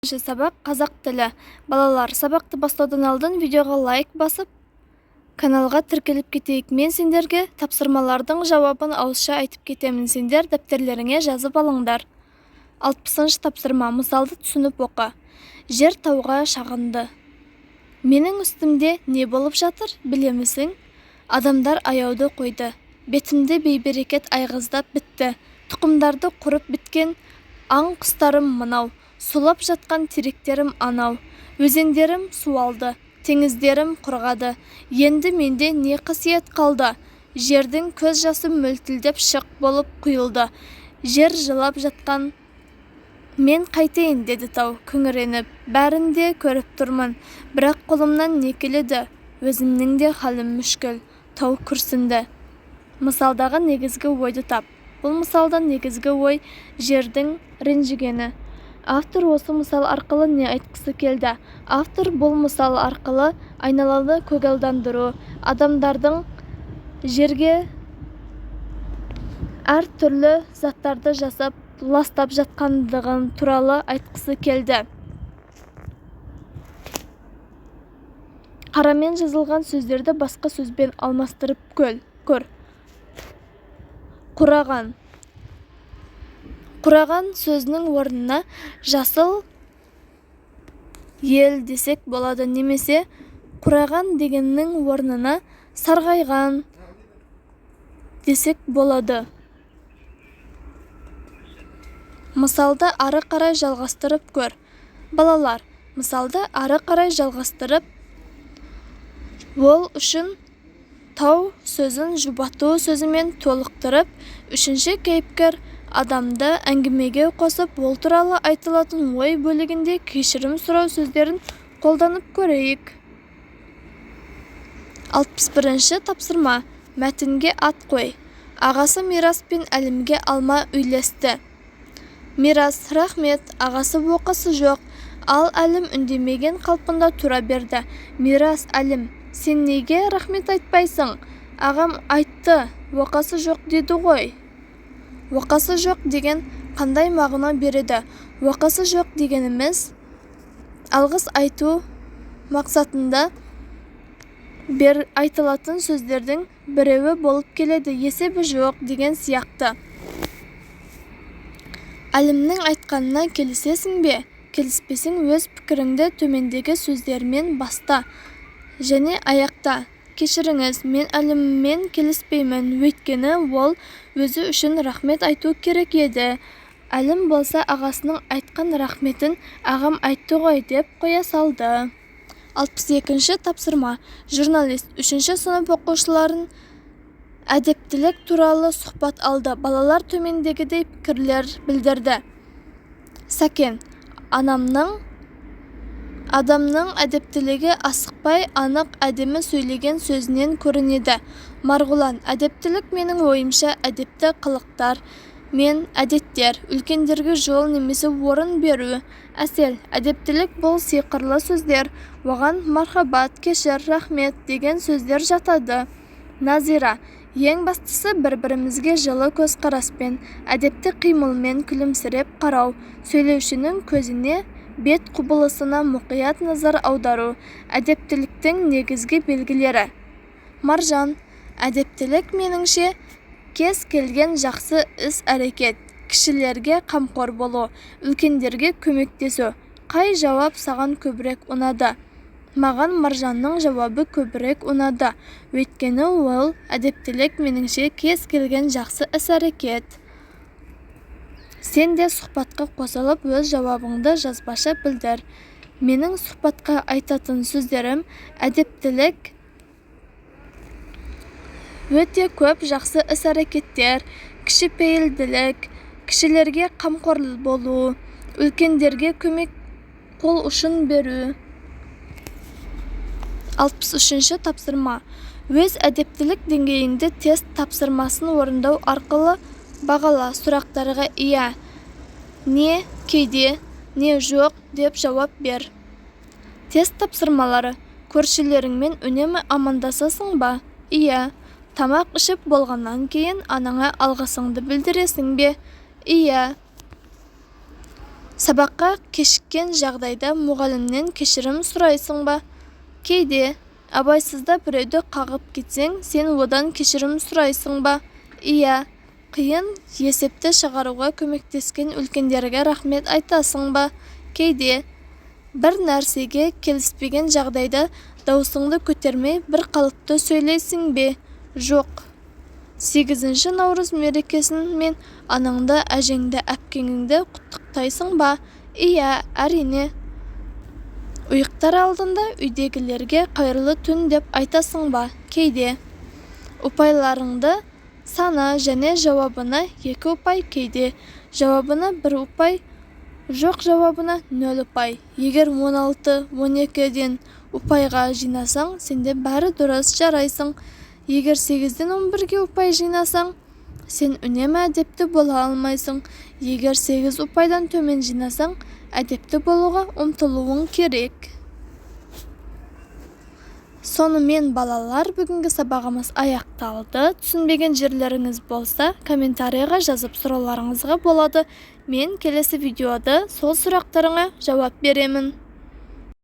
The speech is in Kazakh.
Сабақ қазақ тілі. Балалар, сабақты бастаудан алдын видеоға лайк басып, каналға тіркеліп кетейік. Мен сендерге тапсырмалардың жауабын ауызша айтып кетемін. Сендер дәптерлеріңе жазып алыңдар. 60-шы тапсырма. Мысалды түсініп оқы. Жер тауға шағынды. Менің үстімде не болып жатыр, білемісің? Адамдар аяуды қойды. Бетімді бейберекет айғыздап бітті. Тұқымдарды құрып біткен аң құстарым мынау. Сулап жатқан теректерім анау. Өзендерім суалды, теңіздерім құрғады. Енді менде не қасиет қалды? Жердің көз жасы мөлтілдеп шық болып құйылды. Жер жылап жатқан мен қайтейін, деді тау күңіреніп. Бәрін де көріп тұрмын, бірақ қолымнан не келеді? Өзімнің де халім мүшкіл. Тау күрсінді. Мысалдағы негізгі ойды тап. Бұл мысалдан негізгі ой жердің ренжігені. Автор осы мысал арқылы не айтқысы келді? Автор бұл мысал арқылы айналаны көгалдандыру, адамдардың жерге әр түрлі заттарды жасап, ластап жатқандығын туралы айтқысы келді. Қарамен жазылған сөздерді басқа сөзбен алмастырып көр. Құраған. Құраған сөзінің орнына жасыл ел десек болады, немесе құраған дегеннің орнына сарғайған десек болады. Мысалды ары қарай жалғастырып көр. Балалар, мысалды ары қарай жалғастырып, ол үшін тау сөзін жұбату сөзімен толықтырып, үшінші кейіпкер адамды әңгімеге қосып, ол туралы айтылатын ой бөлігінде кешірім сұрау сөздерін қолданып көрейік. 61-ші тапсырма. Мәтінге ат қой. Ағасы Мирас пен Әлімге алма үйлесті. Мирас: рахмет, ағасы оқасы жоқ. Ал Әлім үндемеген қалпында тұра берді. Мирас: Әлім, сен неге рахмет айтпайсың? Ағам айтты, оқасы жоқ деді ғой. Оқасы жоқ деген қандай мағына береді? Оқасы жоқ дегеніміз алғыс айту мақсатында айтылатын сөздердің біреуі болып келеді. Есебі жоқ деген сияқты. Әлімнің айтқанына келісесің бе? Келіспесең өз пікіріңді төмендегі сөздермен баста және аяқта. Кешіріңіз, мен Әліммен келіспеймін, өйткені ол өзі үшін рахмет айту керек еді. Әлім болса ағасының айтқан рахметін ағам айтты ғой деп қоя салды. 62-ші тапсырма. Журналист 3-ші сынып оқушыларын әдептілік туралы сұхбат алды. Балалар төмендегідей пікірлер білдірді. Сәкен: адамның әдептілігі асықпай, анық, әдемі сөйлеген сөзінен көрінеді. Марғұлан: әдептілік менің ойымша әдепті қылықтар мен әдеттер, үлкендерге жол немесе орын беру. Әсел: әдептілік бұл сиқырлы сөздер, оған мархабат, кешір, рахмет деген сөздер жатады. Назира: ең бастысы бір-бірімізге жылы көзқараспен, әдепті қимылмен күлімсіреп қарау, сөйлеушінің көзіне, бет құбылысына мұқият назар аудару. Әдептіліктің негізгі белгілері. Маржан: әдептілік меніңше кез келген жақсы іс-әрекет, кішілерге қамқор болу, үлкендерге көмектесу. Қай жауап саған көбірек ұнады? Маған Маржанның жауабы көбірек ұнады, өйткені ол әдептілік меніңше кез келген жақсы іс-әрекет. Сен де сұхбатқа қосылып, өз жауабыңды жазбаша білдір. Менің сұхбатқа айтатын сөздерім: әдептілік өте көп жақсы іс-әрекеттер, кішіпейілділік, кішілерге қамқор болу, үлкендерге көмек қол ұшын беру. 63-ші тапсырма. Өз әдептілік деңгейіңді тест тапсырмасын орындау арқылы бағала. Сұрақтарға иә, не, кейде, не, жоқ деп жауап бер. Тест тапсырмалары. Көршілеріңмен үнемі амандасасың ба? Иә. Тамақ ішіп болғаннан кейін анаңа алғысыңды білдіресің бе? Иә. Сабаққа кешіккен жағдайда мұғалімнен кешірім сұрайсың ба? Кейде абайсызда біреуді қағып кетсең, сен одан кешірім сұрайсың ба? Иә. Қиын есепті шығаруға көмектескен үлкендерге рахмет айтасың ба? Кейде бір нәрсеге келіспеген жағдайда даусыңды көтермей бір қалыпты сөйлейсің бе? Жоқ. 8 наурыз мерекесін мен анаңды, әжеңді, әпкеңді құттықтайсың ба? Иә, әрине. Ұйықтар алдында үйдегілерге қайырлы түн деп айтасың ба? Кейде. Ұпайларыңды сана және жауабына 2 ұпай, кейде жауабына 1 ұпай, жоқ жауабына 0 ұпай. Егер 16-12-ден ұпайға жинасаң, сенде бәрі дұрыс жарайсың. Егер 8-ден 11-ге ұпай жинасаң, сен үнемі әдепті бола алмайсың. Егер 8 ұпайдан төмен жинасаң, әдепті болуға ұмтылуың керек. Сонымен балалар, бүгінгі сабағымыз аяқталды. Түсінбеген жерлеріңіз болса, комментарийға жазып сұрауларыңызға болады. Мен келесі видеода сол сұрақтарыңа жауап беремін.